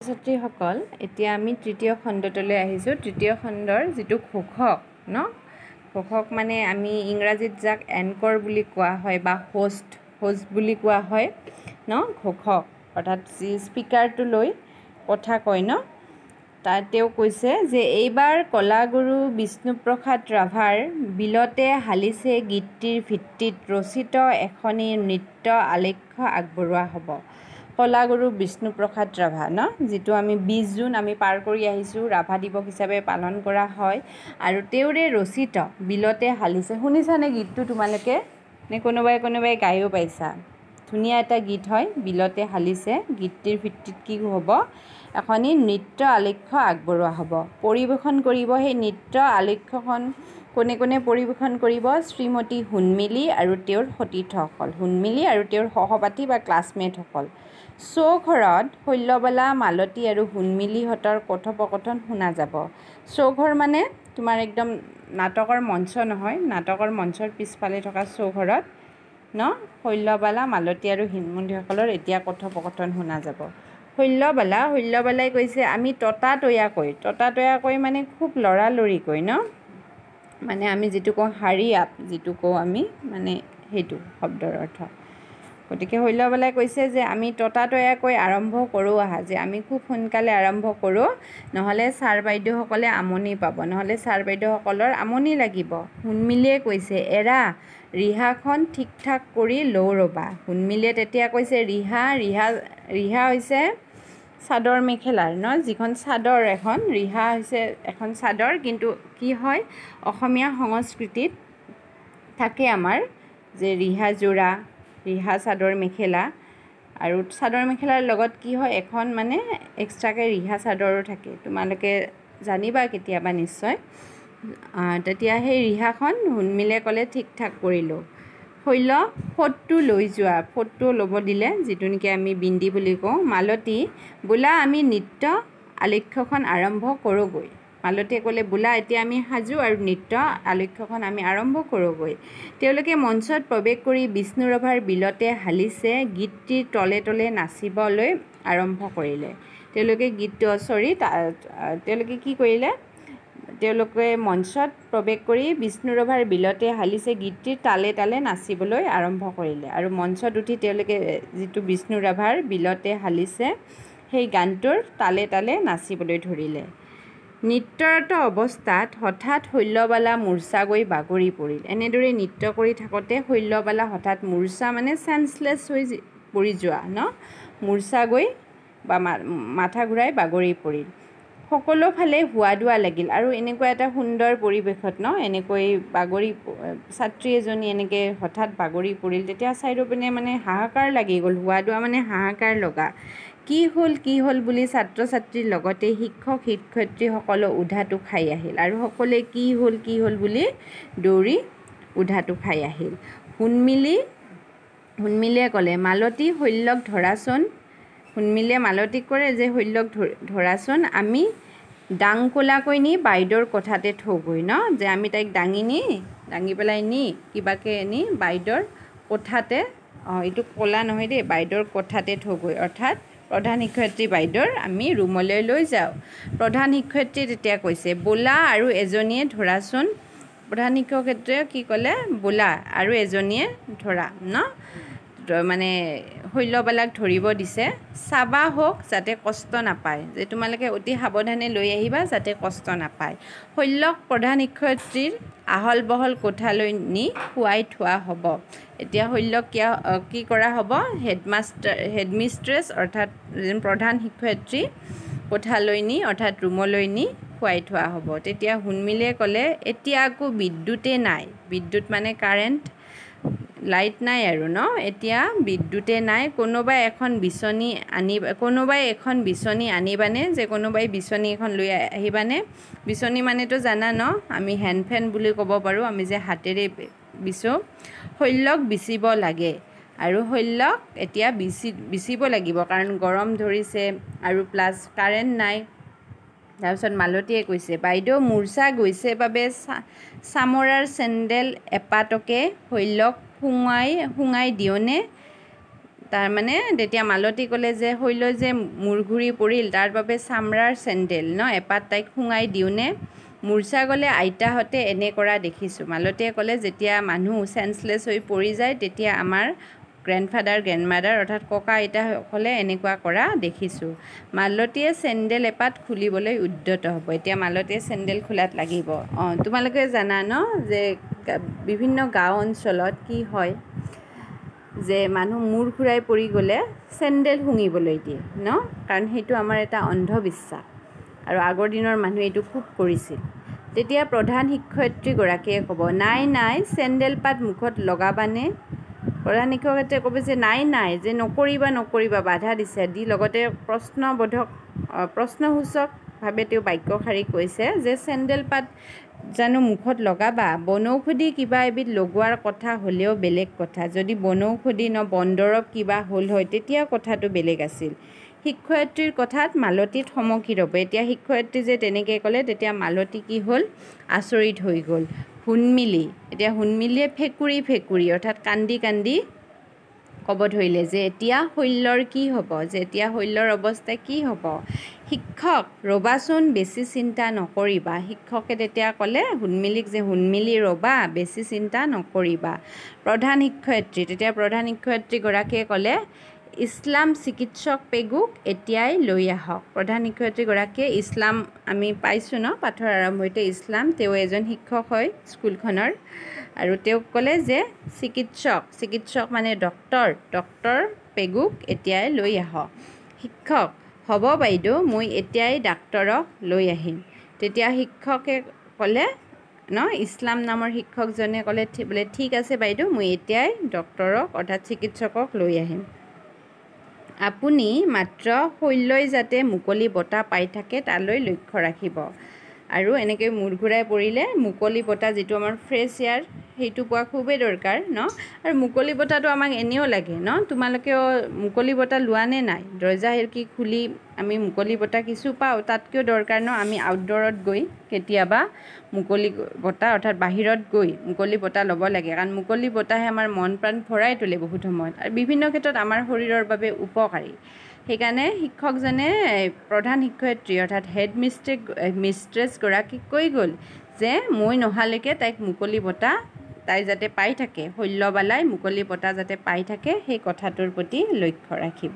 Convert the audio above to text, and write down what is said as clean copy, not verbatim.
ছাত্ৰীসকল এতিয়া আমি তৃতীয় খণ্ডলৈ আহিছোঁ। তৃতীয় খণ্ডৰ যিটো ঘোষক ন, ঘোষক মানে আমি ইংৰাজীত যাক এংকৰ বুলি কোৱা হয় বা হোষ্ট বুলি কোৱা হয় ন, ঘোষক অৰ্থাৎ যি স্পীকাৰটো লৈ কথা কয় ন, তাত তেওঁ কৈছে যে এইবাৰ কলাগুৰু বিষ্ণুপ্ৰসাদ ৰাভাৰ বিলতে হালিছে গীতটিৰ ভিত্তিত ৰচিত এখনি নৃত্য আলেখ্য আগবঢ়োৱা হ'ব। কলাগুৰু বিষ্ণুপ্ৰসাদ ৰাভা ন, যিটো আমি 20 জুন আমি পাৰ কৰি আহিছোঁ, ৰাভা দিৱস হিচাপে পালন কৰা হয়। আৰু তেওঁৰে ৰচিত বিলতে হালিছে, শুনিছানে গীতটো তোমালোকে? নে কোনোবাই গায়ো পাইছা? ধুনীয়া এটা গীত হয়, বিলতে হালিছে। গীতটিৰ ভিত্তিত কি হ'ব? এখনি নৃত্য আলেখ্য আগবঢ়োৱা হ'ব। পৰিৱেশন কৰিব সেই নৃত্য আলেখ্যখন কোনে কোনে পৰিৱেশন কৰিব? শ্ৰীমতী সোণমিলি আৰু তেওঁৰ সতীৰ্থসকল, সোণমিলি আৰু তেওঁৰ সহপাঠী বা ক্লাছমেটসকল। চৌঘৰত শৈলবালা, মালতী আৰু সোণমিলিহঁতৰ কথোপকথন শুনা যাব। চৌঘৰ মানে তোমাৰ একদম নাটকৰ মঞ্চ নহয়, নাটকৰ মঞ্চৰ পিছফালে থকা চৌঘৰত ন, শৈলবালা, মালতী আৰু সোণমিলিসকলৰ এতিয়া কথোপকথন শুনা যাব। শৈলবালাই কৈছে আমি ততাতৈয়াকৈ মানে খুব লৰালৰিকৈ ন, মানে আমি যিটো কওঁ হাৰি আপ, যিটো কওঁ আমি মানে সেইটো শব্দৰ অৰ্থ। গতিকে শৈলবালাই কৈছে যে আমি ততাতৈয়াকৈ আৰম্ভ কৰোঁ যে আমি খুব সোনকালে আৰম্ভ কৰোঁ, নহ'লে ছাৰ বাইদেউসকলে আমনি পাব, নহ'লে ছাৰ বাইদেউসকলৰ আমনি লাগিব। সোণমিলিয়ে কৈছে এৰা ৰিহাখন ঠিক ঠাক কৰি লওঁ ৰ'বা। সোণমিলিয়ে তেতিয়া কৈছে ৰিহা হৈছে চাদৰ মেখেলাৰ ন, যিখন চাদৰ এখন, ৰিহা হৈছে এখন চাদৰ। কিন্তু কি হয়, অসমীয়া সংস্কৃতিত থাকে আমাৰ যে ৰিহা যোৰা, ৰিহা চাদৰ মেখেলা, আৰু চাদৰ মেখেলাৰ লগত কি হয়, এখন মানে এক্সট্ৰাকৈ ৰিহা চাদৰো থাকে, তোমালোকে জানিবা কেতিয়াবা নিশ্চয়। তেতিয়া সেই ৰিহাখন সোণমিলিয়ে ক'লে ঠিক ঠাক কৰিলোঁ। শৈল ফোঁটটো লৈ যোৱা, ফোঁটটো ল'ব দিলে, যিটো নেকি আমি বিন্দি বুলি কওঁ। মালতী বোলা আমি নৃত্য আলেখ্যখন আৰম্ভ কৰোঁগৈ। মালতীয়ে ক'লে বোলা এতিয়া আমি সাজু আৰু নৃত্য আলেখ্যখন আমি আৰম্ভ কৰোঁগৈ। তেওঁলোকে মঞ্চত প্ৰৱেশ কৰি বিষ্ণু ৰাভাৰ বিলতে হালিছে গীতটিৰ তলে তলে নাচিবলৈ আৰম্ভ কৰিলে। তেওঁলোকে কি কৰিলে? তেওঁলোকে মঞ্চত প্ৰৱেশ কৰি বিষ্ণু ৰাভাৰ বিলতে হালিছে গীতটিৰ তালে তালে নাচিবলৈ আৰম্ভ কৰিলে। আৰু মঞ্চত উঠি তেওঁলোকে যিটো বিষ্ণু ৰাভাৰ বিলতে হালিছে সেই গানটোৰ তালে তালে নাচিবলৈ ধৰিলে। নৃত্যৰত অৱস্থাত হঠাৎ শৈলবালা মূৰ্ছা গৈ বাগৰি পৰিল। এনেদৰে নৃত্য কৰি থাকোঁতে শৈলবালা হঠাৎ মূৰ্ছা মানে চেঞ্চলেছ হৈ পৰি যোৱা ন, মূৰ্ছা গৈ বা মাথা ঘূৰাই বাগৰি পৰিল। সকলো ফালে হোৱা দোৱা লাগিল। আৰু এনেকুৱা এটা সুন্দৰ পৰিৱেশত ন, এনেকৈ ছাত্ৰী এজনী এনেকৈ হঠাৎ বাগৰি পৰিল, তেতিয়া চাৰিওপিনে মানে হাহাকাৰ লাগি গ'ল। হোৱা দোৱা মানে হাহাকাৰ লগা। কি হ'ল বুলি ছাত্ৰ ছাত্ৰীৰ লগতে শিক্ষক শিক্ষয়িত্ৰীসকলো উধাটো খাই আহিল। আৰু সকলোৱে কি হ'ল বুলি দৌৰি উধাটো খাই আহিল। সোণমিলিয়ে ক'লে মালতী শৈলক ধৰাচোন। সোণমিলিয়ে মালতীক কৰে যে শৈলক ধৰাচোন, আমি দাংকোলাকৈ নি বাইদেউৰ কোঠাতে থওঁগৈ ন, যে আমি তাইক দাঙি পেলাই কিবাকৈ নি বাইদেউৰ কোঠাতে, এইটো ক'লা নহয় দেই, বাইদেউৰ কোঠাতে থওঁগৈ, অৰ্থাৎ প্ৰধান শিক্ষয়িত্ৰী বাইদেউৰ আমি ৰুমলৈ লৈ যাওঁ। প্ৰধান শিক্ষয়িত্ৰীয়ে তেতিয়া কৈছে বোলা আৰু এজনীয়ে ধৰাচোন। প্ৰধান শিক্ষয়িত্ৰীয়ে কি ক'লে? বোলা আৰু এজনীয়ে ধৰা ন, মানে শৈলবালাক ধৰিব দিছে। চাবা হওক যাতে কষ্ট নাপায়, যে তোমালোকে অতি সাৱধানে লৈ আহিবা যাতে কষ্ট নাপায়। শৈলক প্ৰধান শিক্ষয়িত্ৰীৰ আহল বহল কোঠালৈ নি শুৱাই থোৱা হ'ব। এতিয়া শৈলক কি কৰা হ'ব? হেডমিষ্ট্ৰেছ অৰ্থাৎ প্ৰধান শিক্ষয়িত্ৰী কোঠালৈ নি অৰ্থাৎ ৰুমলৈ নি শুৱাই থোৱা হ'ব। তেতিয়া সোণমিলিয়ে ক'লে এতিয়া আকৌ বিদ্যুতেই নাই, বিদ্যুৎ মানে কাৰেণ্ট, লাইট নাই আৰু ন, এতিয়া বিদ্যুতে নাই। কোনোবাই এখন বিচনী আনিবানে, যে কোনোবাই বিচনী এখন লৈ আহিবানে? বিচনী মানেতো জানা ন, আমি হেণ্ড ফেন বুলি ক'ব পাৰোঁ, আমি যে হাতেৰে বিচোঁ। শৈলক বিচিব লাগে, আৰু শৈলক এতিয়া বিচিব লাগিব, কাৰণ গৰম ধৰিছে আৰু প্লাছ কাৰেণ্ট নাই। তাৰপিছত মালতীয়ে কৈছে বাইদেউ মূৰ্ছা গৈছে বাবে চামৰাৰ চেণ্ডেল এপাটকে শৈলক শুঙাই দিওঁনে? তাৰ মানে তেতিয়া মালতী ক'লে যে শৈল যে মূৰ ঘূৰি পৰিল তাৰ বাবে চামৰাৰ চেণ্ডেল ন এপাত তাইক শুঙাই দিওঁনে মূৰ্ছা গ'লে আইতাহঁতে এনে কৰা দেখিছোঁ মালতীয়ে ক'লে যেতিয়া মানুহ চেন্সলেছ হৈ পৰি যায় তেতিয়া আমাৰ গ্ৰেণ্ডফাদাৰ গ্ৰেণ্ডমাদাৰ অৰ্থাৎ ককা আইতাসকলে এনেকুৱা কৰা দেখিছোঁ মালতীয়ে চেণ্ডেল এপাত খুলিবলৈ উদ্যত হ'ব এতিয়া মালতীয়ে চেণ্ডেল খোলাত লাগিব তোমালোকে জানা ন যে বিভিন্ন গাঁও অঞ্চলত কি হয় যে মানুহ মূৰ ঘূৰাই পৰি গ'লে চেণ্ডেল শুঙিবলৈ দিয়ে ন কাৰণ সেইটো আমাৰ এটা অন্ধবিশ্বাস আৰু আগৰ দিনৰ মানুহে এইটো খুব কৰিছিল তেতিয়া প্ৰধান শিক্ষয়িত্ৰীগৰাকীয়ে ক'ব নাই চেণ্ডেল পাত মুখত লগাবানে প্ৰধান শিক্ষকতে ক'ব যে নাই যে নকৰিবা বাধা দিছে দি লগতে প্ৰশ্নসূচকভাৱে তেওঁ বাক্যশাৰী কৈছে যে চেণ্ডেল পাত জানো মুখত লগাবা বনৌষধি কিবা এবিধ লগোৱাৰ কথা হ'লেও বেলেগ কথা যদি বনৌষধি বনদৰৱ কিবা হ'ল হয় তেতিয়া কথাটো বেলেগ আছিল শিক্ষয়িত্ৰীৰ কথাত মালতীত থমকি ৰ'ব এতিয়া শিক্ষয়িত্ৰী যে তেনেকৈ ক'লে তেতিয়া মালতী কি হ'ল আচৰিত হৈ গ'ল হুনমিলি এতিয়া হুনমিলিয়ে ফেকুৰি অৰ্থাৎ কান্দি ক'ব ধৰিলে যে এতিয়া শৈলৰ কি হ'ব যে এতিয়া শৈলৰ অৱস্থা কি হ'ব শিক্ষক ৰ'বাচোন বেছি চিন্তা নকৰিবা শিক্ষকে তেতিয়া ক'লে হুনমিলিক যে হুনমিলি ৰ'বা বেছি চিন্তা নকৰিবা প্ৰধান শিক্ষয়িত্ৰীগৰাকীয়ে ক'লে ইছলাম চিকিৎসক পেগুক এতিয়াই লৈ আহক প্ৰধান শিক্ষয়িত্ৰীগৰাকীয়ে ইছলাম আমি পাইছোঁ ন পাঠৰ আৰম্ভণিতে ইছলাম তেওঁ এজন শিক্ষক হয় স্কুলখনৰ আৰু তেওঁক ক'লে যে চিকিৎসক মানে ডক্তৰ পেগুক এতিয়াই লৈ আহক শিক্ষক হ'ব বাইদেউ মই এতিয়াই ডাক্তৰক লৈ আহিম তেতিয়া শিক্ষকে ক'লে ন ইছলাম নামৰ শিক্ষকজনে ক'লে বোলে ঠিক আছে বাইদেউ মই এতিয়াই ডক্তৰক অৰ্থাৎ চিকিৎসকক লৈ আহিম আপুনি মাত্ৰ শৈলই যাতে মুকলি বতাহ পাই থাকে তালৈ লক্ষ্য ৰাখিব আৰু এনেকৈ মূৰ ঘূৰাই পৰিলে মুকলি বতাহ যিটো আমাৰ ফ্ৰেছ এয়াৰ সেইটো পোৱা খুবেই দৰকাৰ ন আৰু মুকলি বতাহটো আমাক এনেও লাগে ন তোমালোকেও মুকলি বতাহ লোৱা নে নাই দৰ্জা খিৰিকী খুলি আমি মুকলি বতাহ কিছু পাওঁ তাতকৈও দৰকাৰ ন আমি আউটডোৰত গৈ কেতিয়াবা মুকলি বতাহ অৰ্থাৎ বাহিৰত গৈ মুকলি বতাহ ল'ব লাগে কাৰণ মুকলি বতাহে আমাৰ মন প্ৰাণ ভৰাই তোলে বহুত সময়ত আৰু বিভিন্ন ক্ষেত্ৰত আমাৰ শৰীৰৰ বাবে উপকাৰী সেইকাৰণে শিক্ষকজনে প্ৰধান শিক্ষয়িত্ৰী অৰ্থাৎ হেড মিষ্ট্ৰেছগৰাকীক কৈ গ'ল যে মই নহালৈকে তাইক মুকলি বতাহ তাই যাতে পাই থাকে শৈলবালাই মুকলি বতাহ যাতে পাই থাকে সেই কথাটোৰ প্ৰতি লক্ষ্য ৰাখিব